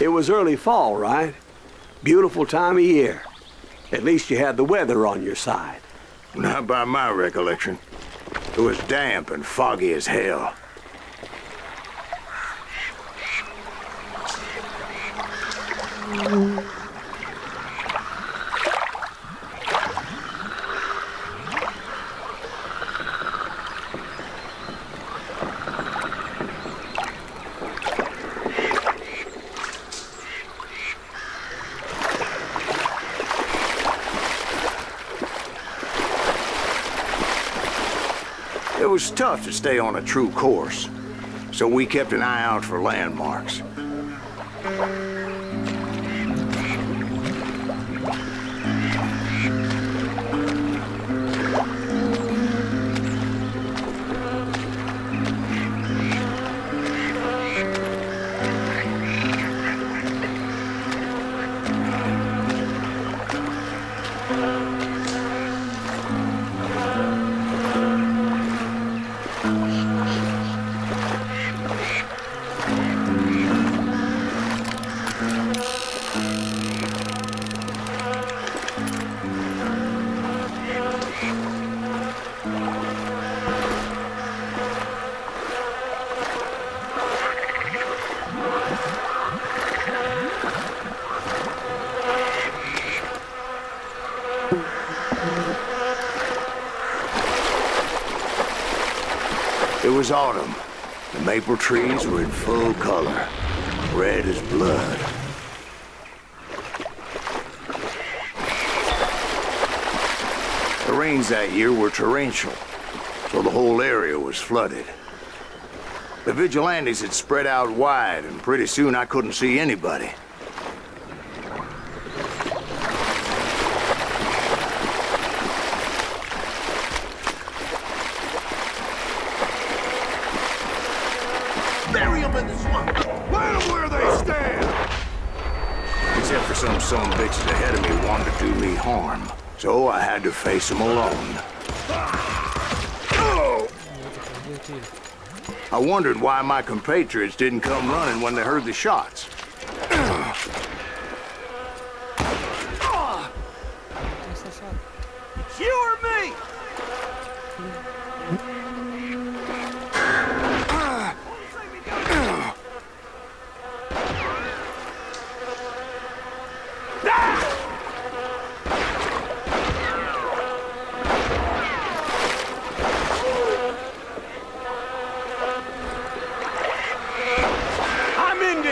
It was early fall, right? Beautiful time of year. At least you had the weather on your side. Not by my recollection. It was damp and foggy as hell. It was tough to stay on a true course, so we kept an eye out for landmarks. It was autumn. The maple trees were in full color, red as blood. The rains that year were torrential, so the whole area was flooded. The vigilantes had spread out wide, and pretty soon I couldn't see anybody. Bury them in the swamp. Plant them where they stand. Except for some bitches ahead of me wanted to do me harm. So I had to face them alone. I wondered why my compatriots didn't come running when they heard the shots. It's you or me?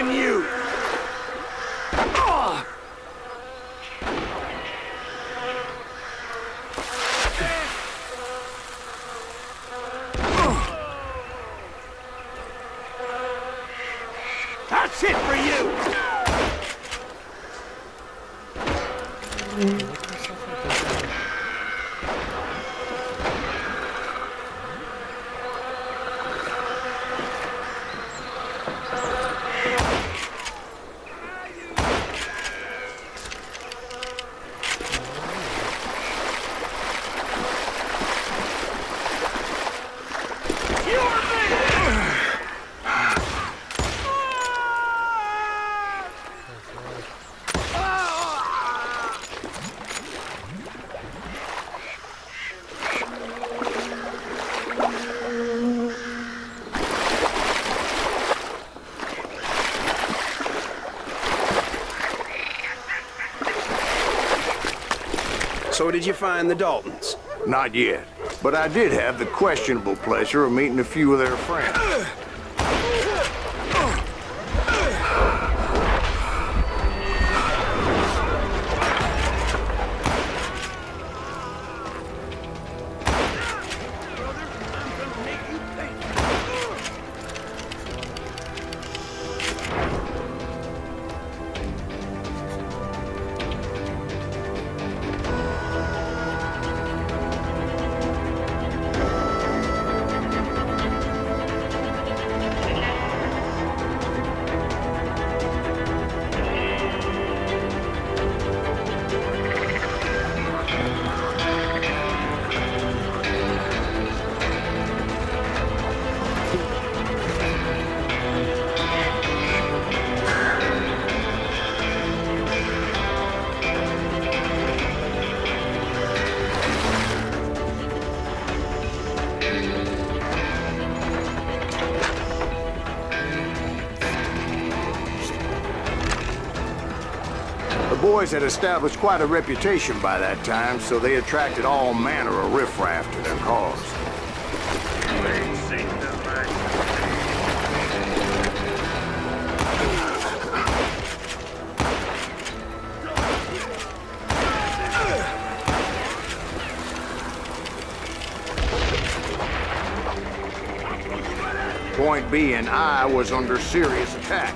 You! That's it for you! So did you find the Daltons? Not yet, but I did have the questionable pleasure of meeting a few of their friends. boys had established quite a reputation by that time, so they attracted all manner of riffraff to their cause. Point being, I was under serious attack.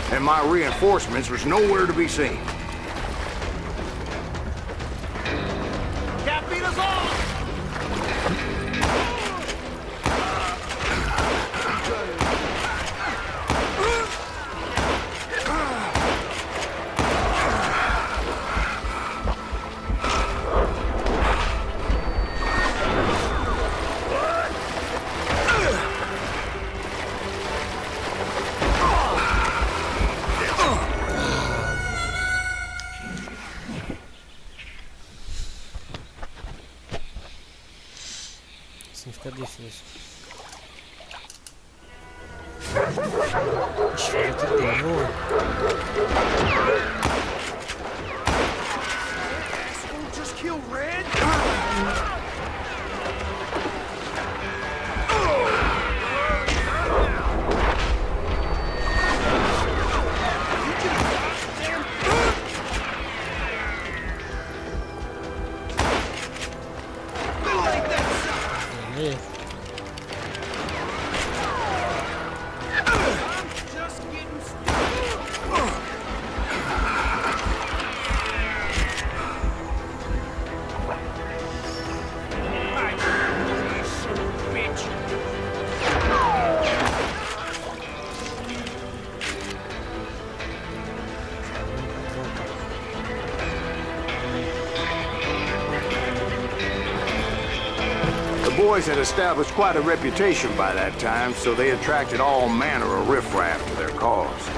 And my reinforcements was nowhere to be seen. Can't beat us all! Assim fica difícil. Ixi, tudo de novo. Just kill Red? You just Aí. Just getting started. You son of a bitch. The boys had established quite a reputation by that time, so they attracted all manner of riffraff to their cause.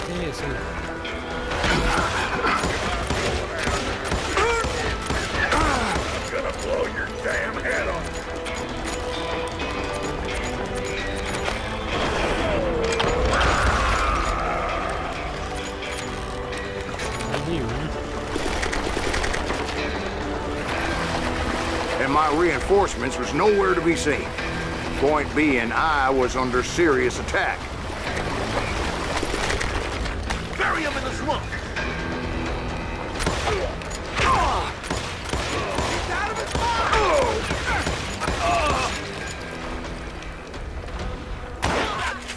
Que isso aí? Gonna blow your damn head off. And my reinforcements was nowhere to be seen. Point being, I was under serious attack. Bury him in the swamp. He's out of his mind.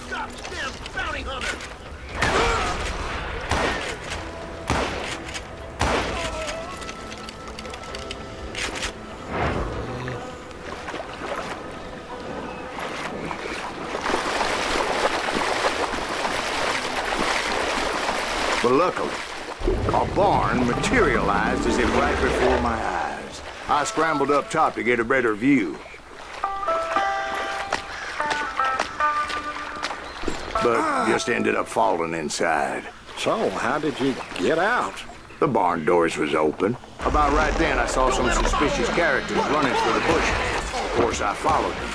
Stop them, bounty hunter. But luckily, a barn materialized as if right before my eyes. I scrambled up top to get a better view. But just ended up falling inside. So, how did you get out? The barn doors was open. About right then, I saw some suspicious characters running for the bushes. Of course, I followed them.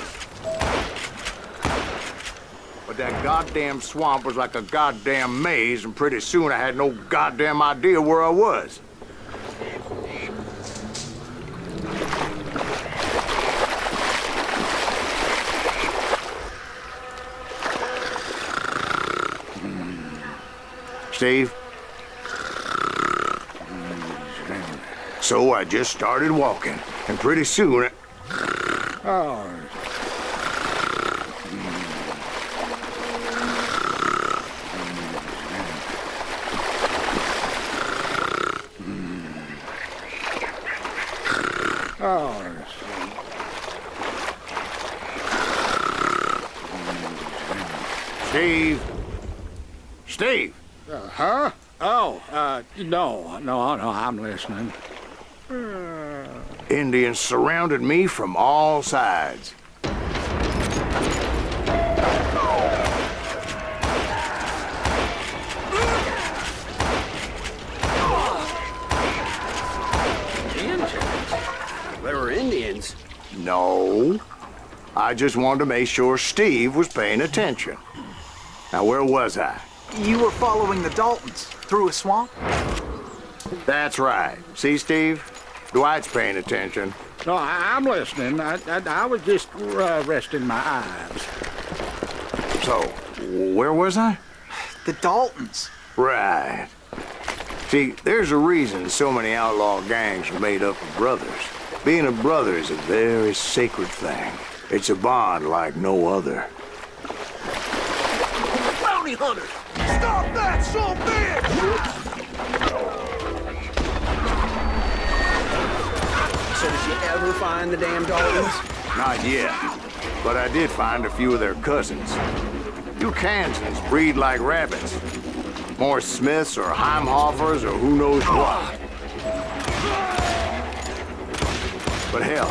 But that goddamn swamp was like a goddamn maze, and pretty soon I had no goddamn idea where I was. Steve? So I just started walking, and pretty soon... Oh, Steve? Steve? huh? Oh, no, I'm listening. Indians surrounded me from all sides. There were Indians. No. I just wanted to make sure Steve was paying attention. Now, where was I? You were following the Daltons through a swamp? That's right. See, Steve? Dwight's paying attention. No, I'm listening. I was just resting my eyes. So, where was I? The Daltons. Right. See, there's a reason so many outlaw gangs are made up of brothers. Being a brother is a very sacred thing. It's a bond like no other. Bounty hunters! Stop that, so bitch! So did you ever find the damn Daltons? Not yet. But I did find a few of their cousins. You Kansans breed like rabbits. More Smiths or Heimhoffers or who knows what. But hell,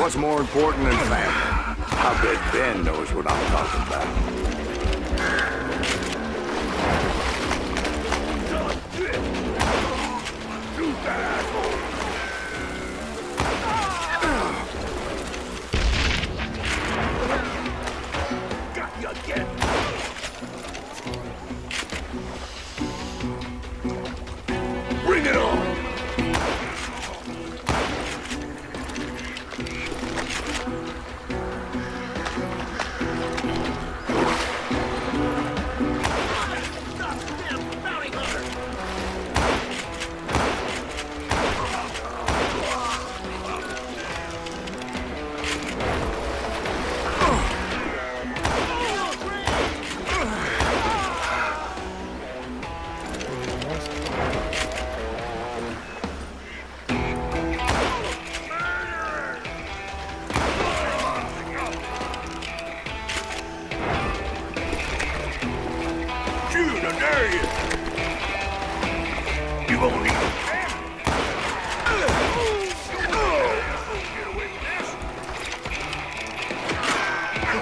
what's more important than family? I bet Ben knows what I'm talking about. Bring it on! Shoot, I dare you! You gonna need it. Get away from this.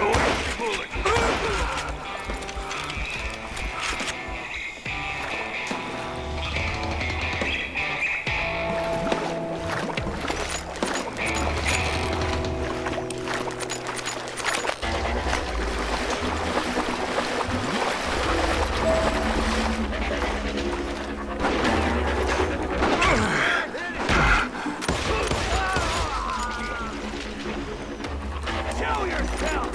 Oh, bullet. Show yourself!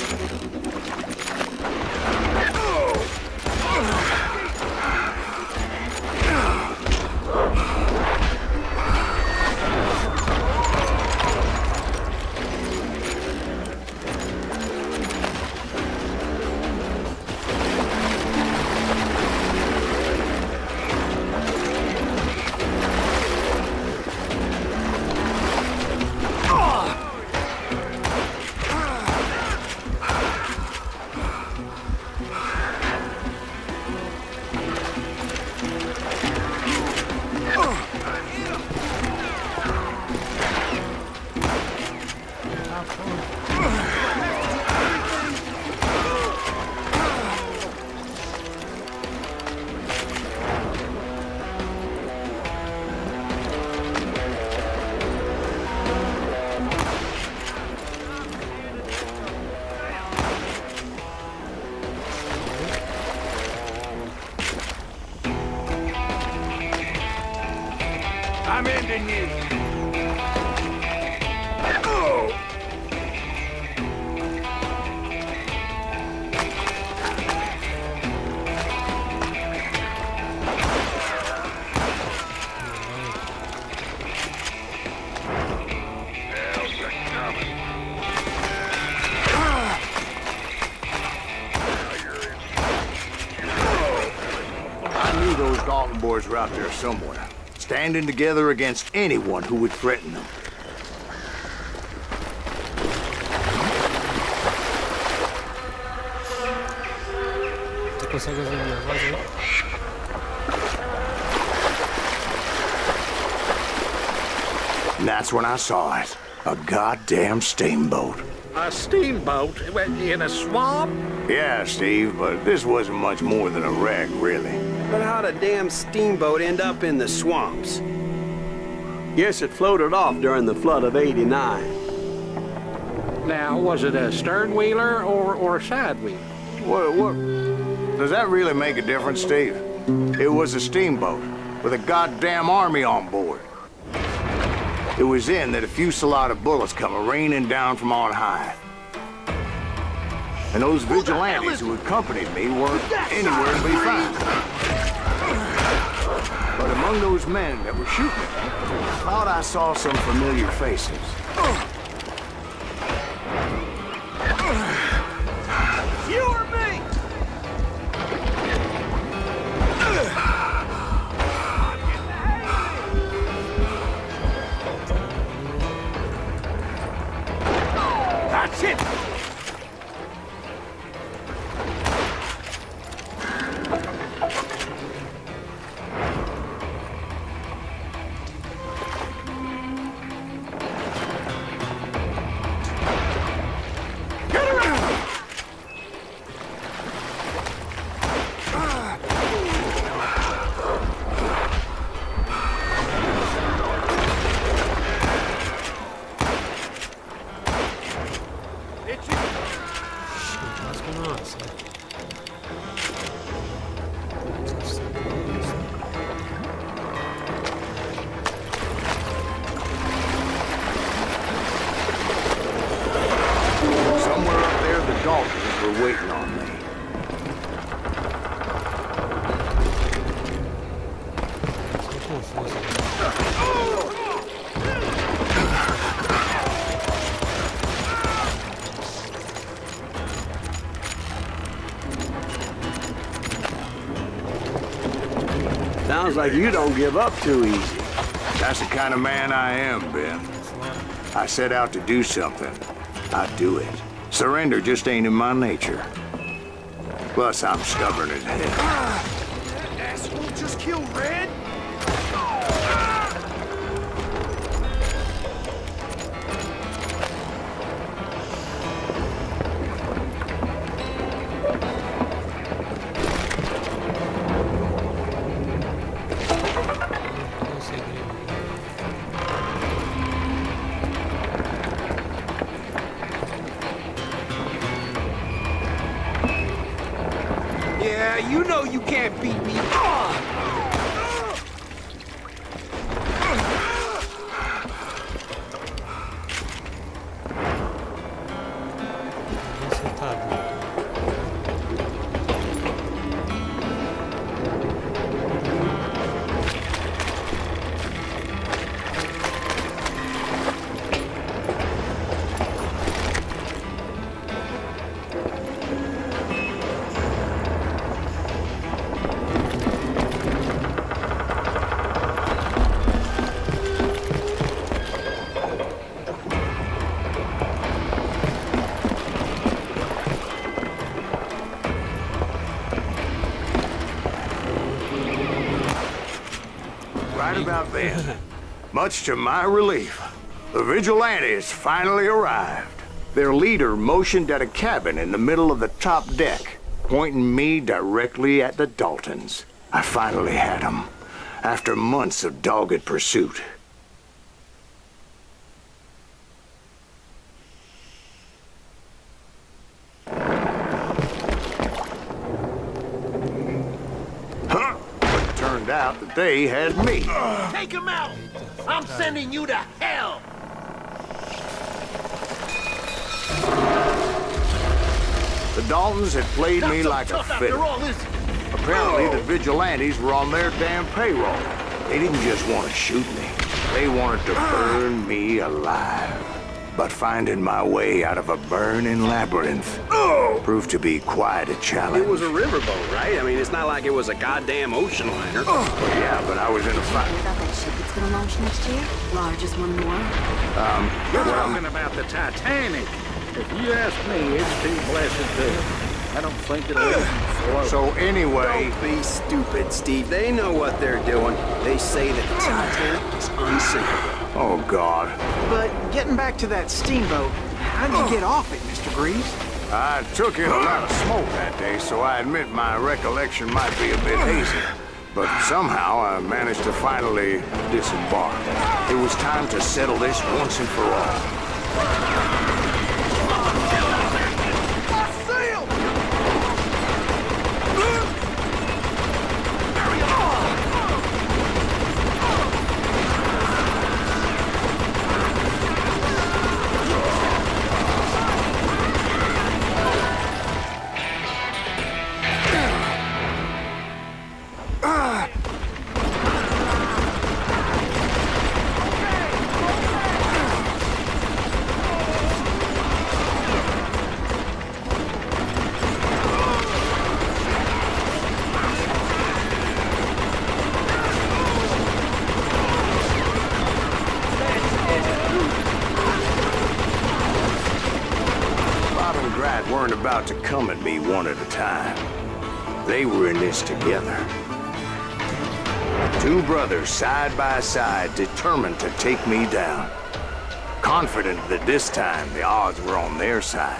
I'm ending you. Oh. I knew those Dalton boys were out there somewhere, standing together against anyone who would threaten them. Você consegue ouvir minha voz aí? And that's when I saw it. A goddamn steamboat. A steamboat in a swamp? Yeah, Steve, but this wasn't much more than a wreck, really. But how'd a damn steamboat end up in the swamps? Guess it floated off during the flood of '89. Now, was it a stern wheeler or a side wheel? What? Does that really make a difference, Steve? It was a steamboat with a goddamn army on board. It was then that a fusillade of bullets come raining down from on high. And those vigilantes who accompanied me weren't anywhere to be found. But among those men that were shooting at me, I thought I saw some familiar faces. You or me? That's it! were waiting on me. Tô confuso. Né? Sounds like you don't give up too easy. That's the kind of man I am, Ben. I set out to do something. I do it. Surrender just ain't in my nature. Plus, I'm stubborn as hell. That asshole just killed Red? Não segredo. Yeah, you know you can't beat me. Você tá doido. Right about then, much to my relief, the vigilantes finally arrived. Their leader motioned at a cabin in the middle of the top deck, pointing me directly at the Daltons. I finally had them, after months of dogged pursuit. Huh? But it turned out that they had me. Take him out! I'm sending you to hell! The Daltons had played me Not so like a tough after fiddle. all, is it? Apparently, the vigilantes were on their damn payroll. They didn't just want to shoot me. They wanted to burn me alive. But finding my way out of a burning labyrinth proved to be quite a challenge. It was a riverboat, right? I mean, it's not like it was a goddamn ocean liner. Yeah, but I was in a fight. About that ship that's gonna launch next year? Largest one more? You're talking about the Titanic. If you ask me, it's too blessed to. I don't think it'll even float. So anyway, Don't be stupid, Steve. They know what they're doing. They say that the Titanic is unsinkable. oh God, But getting back to that steamboat, how'd you get off it, Mr. Greaves? I took in a lot of smoke that day, so I admit my recollection might be a bit hazy. But somehow I managed to finally disembark. It was time to settle this once and for all. Weren't about to come at me one at a time. They were in this together. Two brothers side by side, determined to take me down. Confident that this time the odds were on their side.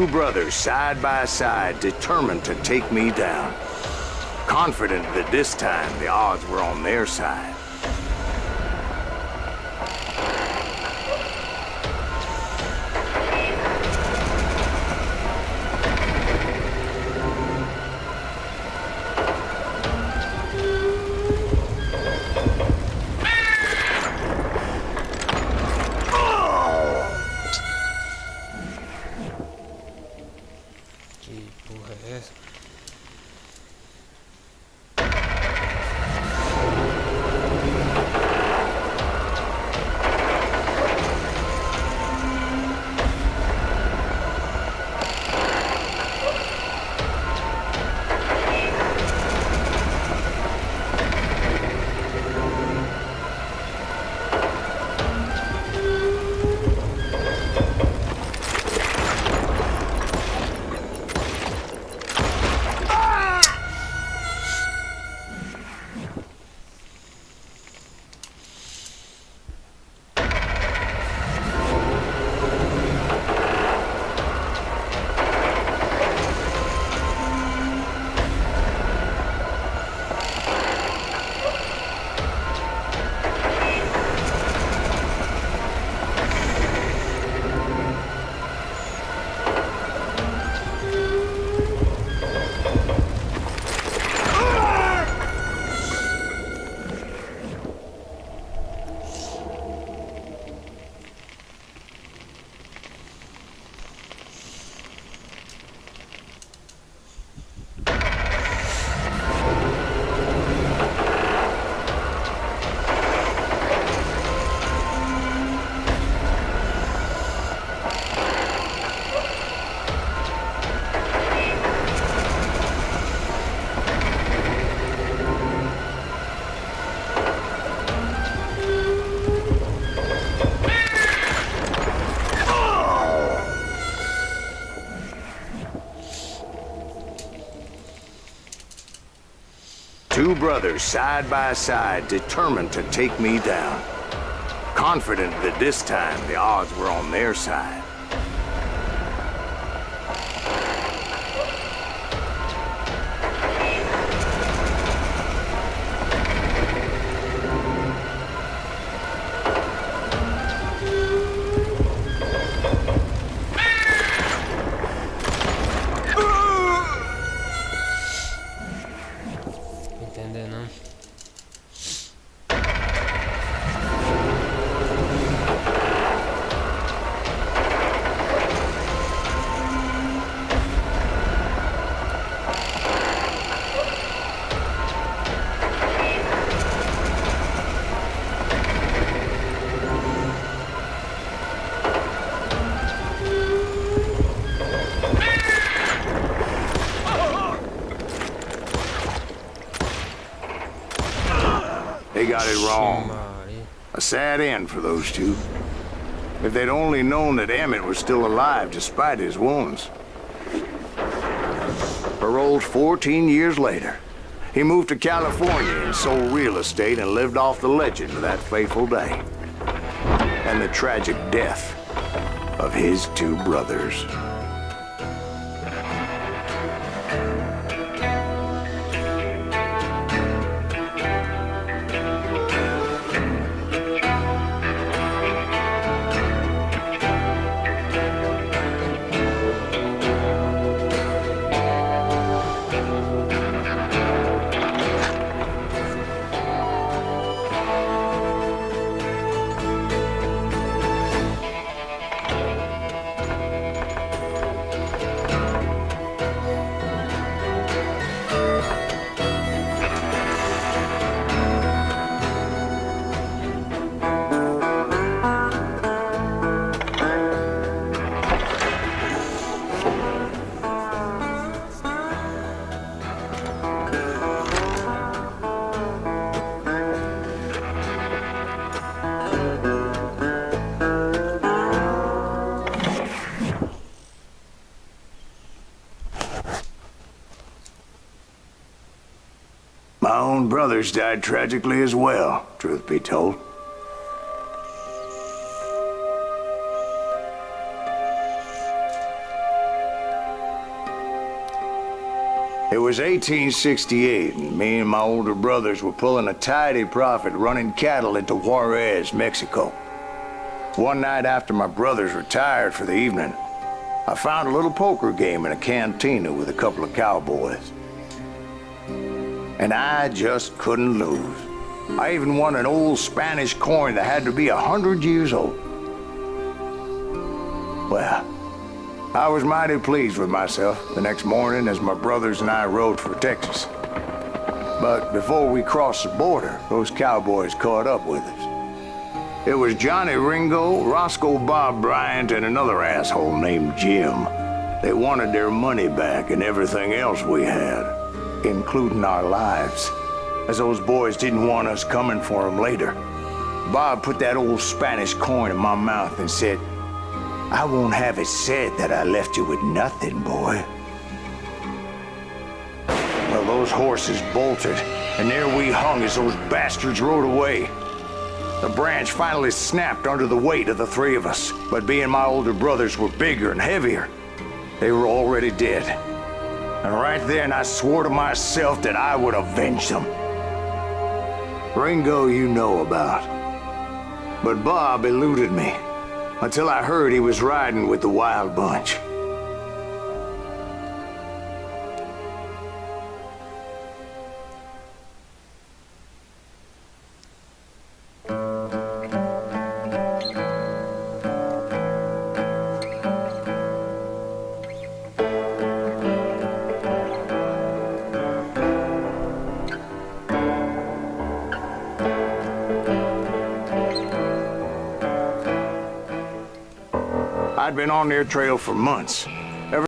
Two brothers side by side, determined to take me down. Confident that this time the odds were on their side. Que porra é essa? Two brothers side by side, determined to take me down. Confident that this time the odds were on their side. Entender não. They got it wrong. Maria. A sad end for those two. If they'd only known that Emmett was still alive despite his wounds. Paroled 14 years later, he moved to California and sold real estate and lived off the legend of that fateful day. And the tragic death of his two brothers. My own brothers died tragically as well, truth be told. It was 1868, and me and my older brothers were pulling a tidy profit running cattle into Juarez, Mexico. One night after my brothers retired for the evening, I found a little poker game in a cantina with a couple of cowboys. And I just couldn't lose. I even won an old Spanish coin that had to be 100 years old. Well, I was mighty pleased with myself the next morning as my brothers and I rode for Texas. But before we crossed the border, those cowboys caught up with us. It was Johnny Ringo, Roscoe Bob Bryant, and another asshole named Jim. They wanted their money back and everything else we had, including our lives, as those boys didn't want us coming for them later. Bob put that old Spanish coin in my mouth and said, "I won't have it said that I left you with nothing, boy." Well, those horses bolted, and there we hung as those bastards rode away. The branch finally snapped under the weight of the three of us, but being my older brothers were bigger and heavier, they were already dead. And right then I swore to myself that I would avenge them. Ringo you know about. But Bob eluded me, until I heard he was riding with the Wild Bunch. I'd been on their trail for months,